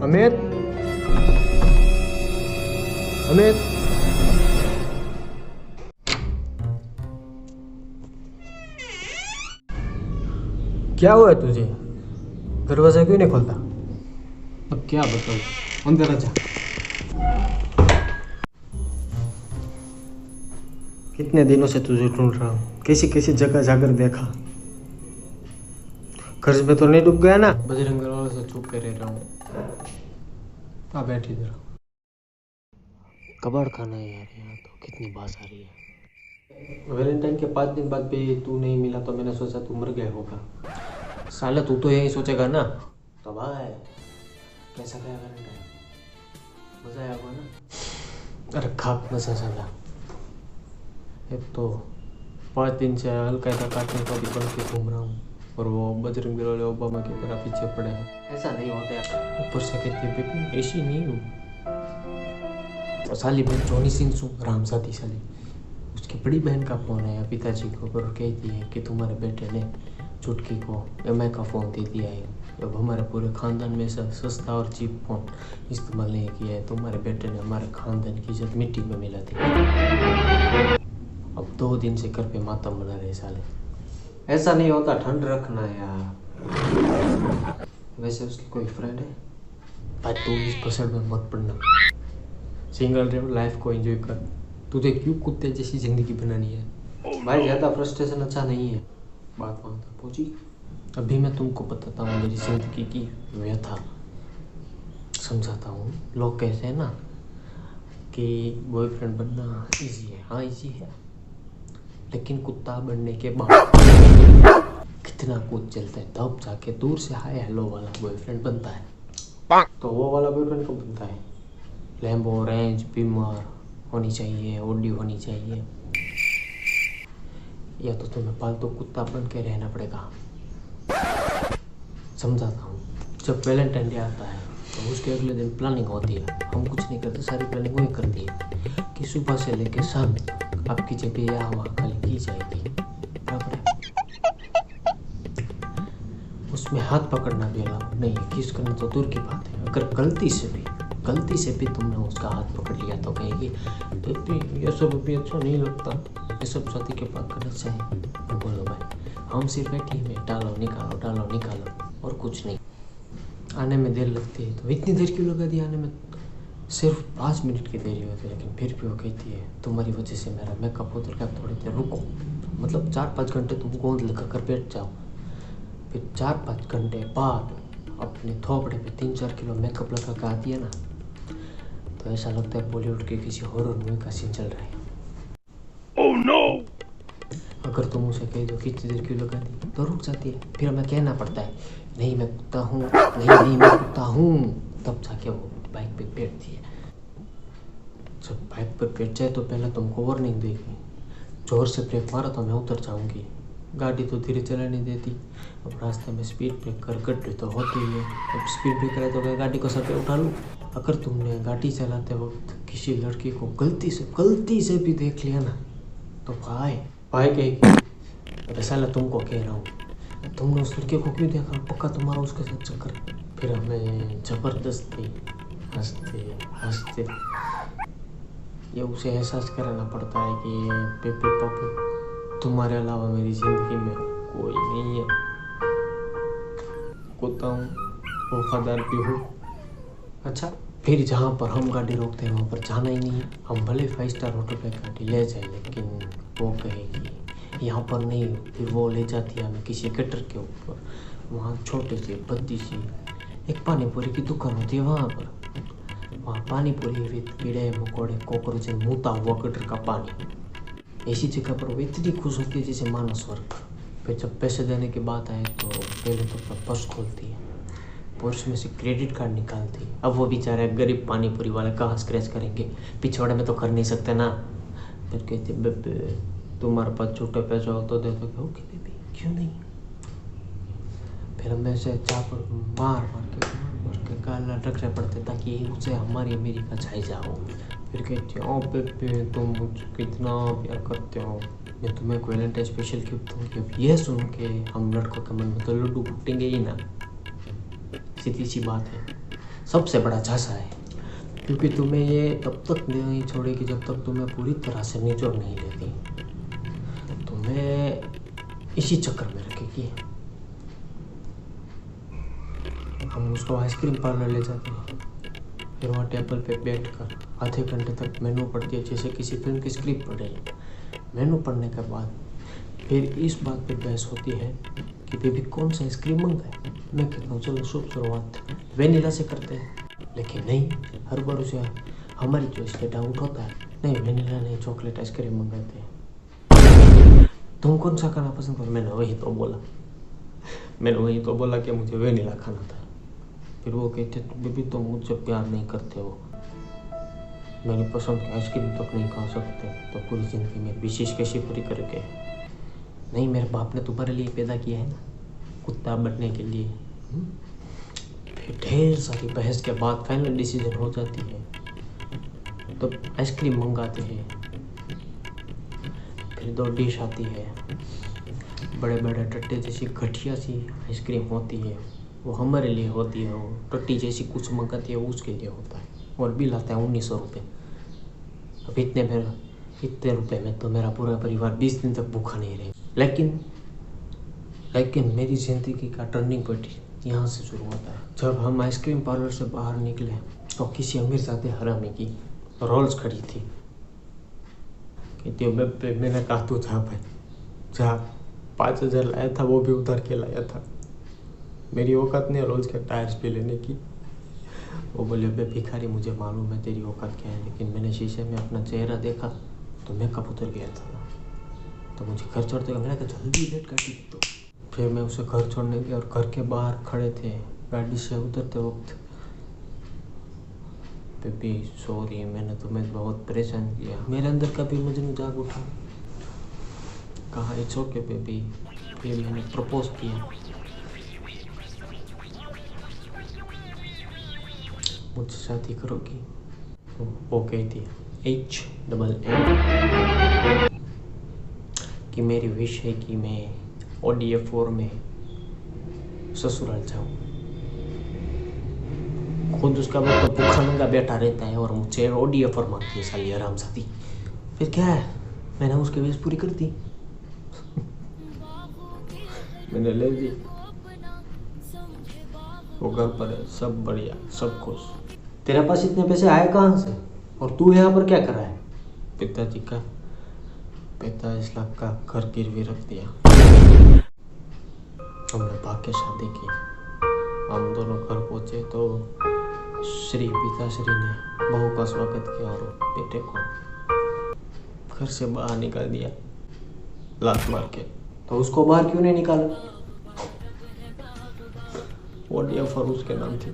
अमित, अमित, क्या हुआ है तुझे? दरवाजा क्यों नहीं खोलता? अब क्या बताऊं, अंदर आजा। कितने दिनों से तुझे ढूंढ रहा हूँ, किसी किसी जगह जाकर देखा। कर्ज में तो नहीं डूब गया ना? बजरंग दल वालों से छुप के रह रहा हूँ। आ बैठ इधर। कबाड़ खाना है यार, यहाँ तो कितनी बास आ रही है। वैलेंटाइन के 5 दिन बाद भी तू नहीं मिला तो मैंने सोचा तू मर गया होगा। साला तू तो यही सोचेगा ना। तो भाई कैसा गया वैलेंटाइन? मजा आया होगा ना? अरे खाक मजा साला। एक तो 5 दिन से अलकायदा काटने को भी बन के घूम रहा हूँ और वो बजरंग दल वाले ओबामा की तरह पीछे पड़े हैं। ऐसा नहीं होता यार। ऊपर से कहती है बेबी ऐसी नहीं हूँ। और साली मैं जॉनी सिंह हूँ, रामजादी साली। उसकी बड़ी बहन का फ़ोन आया पिताजी को और कहती है कि तुम्हारे बेटे ने चुटकी को एमआई का फ़ोन दे दिया है। अब हमारे पूरे ख़ानदान में से सस्ता और चीप फ़ोन इस्तेमाल नहीं किया है। तुम्हारे बेटे ने हमारे ख़ानदान की इज्जत मिट्टी में मिला दी। अब 2 दिन से घर पे मातम मना रहे साले। ऐसा नहीं होता, ठंड रखना यार। वैसे उसकी कोई फ्रेंड है? भाई तू इस पसंद में मत पड़ना। सिंगल लाइफ को एंजॉय कर। तुझे क्यों कुत्ते जैसी जिंदगी बनानी है? भाई ज़्यादा फ्रस्ट्रेशन अच्छा नहीं है। बात वहाँ तक पहुँची। अभी मैं तुमको बताता हूँ मेरी जिंदगी की व्यथा, समझाता हूँ। लोग कहते हैं ना कि बॉयफ्रेंड बनना इजी है। हाँ इजी है, लेकिन कुत्ता बनने के बाद कितना कुछ चलता है तब जाके दूर से हाय हेलो वाला बॉयफ्रेंड बनता है। तो वो वाला बॉयफ्रेंड कब बनता है? लैम्बो, रेंज, बीमार होनी चाहिए, ऑडी होनी चाहिए, या तो तुम्हें पालतू कुत्ता बन के रहना पड़ेगा। समझाता हूँ। जब वैलेंटाइन डे आता है तो उसके अगले दिन प्लानिंग होती है। हम कुछ नहीं करते, सारी प्लानिंग वही करती है कि सुबह से लेके शाम आपकी जब यहाँ वहाँ खाली की जाएगी। बराबर है? उसमें हाथ पकड़ना भी अलाउ नहीं है, किस करना तो दूर की बात है। अगर गलती से भी तुमने उसका हाथ पकड़ लिया तो कहेगी बेबी ये सब अभी अच्छा नहीं लगता, ये सब शादी के बाद करना चाहिए। बोलो भाई, हम सिर्फ एक ही में डालो निकालो और कुछ नहीं। आने में देर लगती है तो इतनी देर क्यों लगा दी आने में? सिर्फ 5 मिनट की देरी होती है, लेकिन फिर भी वो कहती है तुम्हारी वजह से मेरा मेकअप उतर गया, थोड़ी देर रुको। मतलब 4-5 घंटे तुम गोंद लगा कर बैठ जाओ, फिर 4-5 घंटे बाद अपने थोपड़े पे 3-4 किलो मेकअप लगा कर आती है ना, तो ऐसा लगता है बॉलीवुड के किसी हॉरर मूवी का सीन चल रहा है। Oh no! अगर तुम उसे कह दो कितनी देर क्यों लगा दी तो रुक जाती है। फिर हमें कहना पड़ता है नहीं मैं कुत्ता हूँ, नहीं मैं कुत्ता हूँ, तब जाके वो बाइक पे बैठती है। जब बाइक पर बैठ जाए तो पहले तुमको वार्निंग देगी, जोर से ब्रेक मारो तो मैं उतर जाऊंगी। गाड़ी तो धीरे चला नहीं देती। अब रास्ते में स्पीड ब्रेकर गड्ढे तो होती ही है। अब स्पीड ब्रेकर है तो मैं गाड़ी को सर पे उठा लूँ। अगर तुमने गाड़ी चलाते वक्त किसी लड़की को गलती से भी देख लिया ना तो भाई कहेगी अरे साला तुमको कह रहा हूँ, तुमने उस लड़के को क्यों देखा, पक्का तुम्हारा उसके साथ चक्कर। फिर हमें जबरदस्ती हंसते ये उसे एहसास कराना पड़ता है कि बेबी पप्पू तुम्हारे अलावा मेरी ज़िंदगी में कोई नहीं है। कुत्ता हूँ, वफादार भी हूँ। अच्छा, फिर जहाँ पर हम गाड़ी रोकते हैं वहाँ पर जाना ही नहीं है। हम भले 5 स्टार होटल पे गाड़ी ले जाए, लेकिन वो कहेगी यहाँ पर नहीं। फिर वो ले जाती है हमें किसी गटर के ऊपर, वहाँ छोटे से बद्दी सी एक पानी पूरी की दुकान होती है। वहाँ पानी पूरी विद कीड़े मकोड़े कॉकरोच मुता हुआ गटर का पानी। ऐसी जगह पर वो इतनी खुश होती है जैसे मानो स्वर्ग। फिर जब पैसे देने की बात आए तो पहले तो अपना पर्स खोलती है, पर्स में से क्रेडिट कार्ड निकालती है। अब वो बेचारे गरीब पानी पूरी वाले कहाँ स्क्रैच करेंगे, पिछवाड़े में तो कर नहीं सकते ना। फिर कहते बेबे तुम्हारे पास छोटे पैसे हो तो दे दो। ओके बेबी क्यों नहीं। फिर हमें से चापड़ मार के गाल रखने पड़ते ताकि उसे हमारी अमेरिका छाई जाओ। फिर कहते हो बेबे तुम मुझे कितना प्यार करते हो, मैं तुम्हें वैलेंटाइन स्पेशल गिफ्ट दूँगी। ये सुन के हम लड़कों के मन में तो लड्डू फूटेंगे ही ना, सीधी सी बात है। सबसे बड़ा झांसा है, क्योंकि तुम्हें ये तब तक नहीं छोड़ेगी जब तक तुम्हें पूरी तरह से निचोड़ नहीं लेती। तुम्हें इसी चक्कर में रखेगी। हम उसको आइसक्रीम पार्लर ले जाते हैं, फिर वहाँ टेबल पे बैठकर आधे घंटे तक मेनू पढ़ती है, जैसे किसी फिल्म की स्क्रिप्ट पढ़ रही है। मेनू पढ़ने के बाद फिर इस बात पे बहस होती है कि बेबी कौन सा आइसक्रीम मंगाए। मैं कहता हूँ चलो शुरुआत वेनिला से करते हैं, लेकिन नहीं, हर बार उसे हमारी चॉइस पे डाउट होता है। नहीं वेनिला नहीं, चॉकलेट आइसक्रीम मंगाते हैं। तुम कौन सा खाना पसंद करो? मैंने वही तो बोला कि मुझे वेनिला खाना था। फिर वो कहते बेबी तुम मुझसे प्यार नहीं करते हो, मेरी पसंद की आइसक्रीम तक नहीं खा सकते, तो पूरी ज़िंदगी में विशेष कैसी पूरी करके? नहीं, मेरे बाप ने तुम्हारे लिए पैदा किया है ना, कुत्ता बनने के लिए। फिर ढेर सारी बहस के बाद फाइनल डिसीजन हो जाती है, तो आइसक्रीम मंगाते हैं। फिर 2 डिश आती है, बड़े बड़े टट्टे जैसी घटिया सी आइसक्रीम होती है, वो हमारे लिए होती है। वो टट्टी जैसी कुछ मंगाती है, वो उसके लिए होता है। और बिल आता है 1900 रुपये। अब इतने रुपए में तो मेरा पूरा परिवार 20 दिन तक भूखा नहीं रहे। लेकिन मेरी ज़िंदगी का टर्निंग पॉइंट यहाँ से शुरू होता है। जब हम आइसक्रीम पार्लर से बाहर निकले तो किसी अमीरजादे हरामी की रोल्स खड़ी थी। कहती मैंने कहा तू जा भाई जा, 5000 लाया था, वो भी उधार के लाया था, मेरी औकात नहीं रोल्स के टायर्स पे लेने की। वो बोले बे भिखारी, मुझे मालूम है तेरी औकात क्या है, लेकिन मैंने शीशे में अपना चेहरा देखा तो मेकअप उतर गया था, तो मुझे घर छोड़ते गया। मैंने कहा जल्दी लेट गाड़ी। तो फिर मैं उसे घर छोड़ने गया और घर के बाहर खड़े थे गाड़ी से उतरते वक्त, बेबी सॉरी, मैंने तुम्हें बहुत परेशान किया। मेरे अंदर का भी मजनू जाग उठा, कहा इट्स ओके बेबी। फिर मैंने प्रपोज किया, मुझसे शादी करोगी? वो कहती HAA कि मेरी विश है कि मैं ODF4 में ससुराल जाऊँ। खुद उसका बाप तो भूखा नंगा बैठा रहता है और मुझे ODF4 मांगती है साली हरामजादी। फिर क्या है, मैंने उसकी विश पूरी कर दी। मैंने ले ली, वो घर पर है, सब बढ़िया, सब खुश। तेरे पास इतने पैसे आए कहाँ से, और तू यहाँ पर क्या कर रहा है? पिताजी का 45 लाख का घर गिरवी रख दिया। हमने भाग के शादी की। हम दोनों घर पहुंचे तो श्री पिताश्री ने बहू का स्वागत किया और बेटे को घर से बाहर निकाल दिया लात मार के। तो उसको बाहर क्यों नहीं निकाला? ODF4 उसके नाम थी।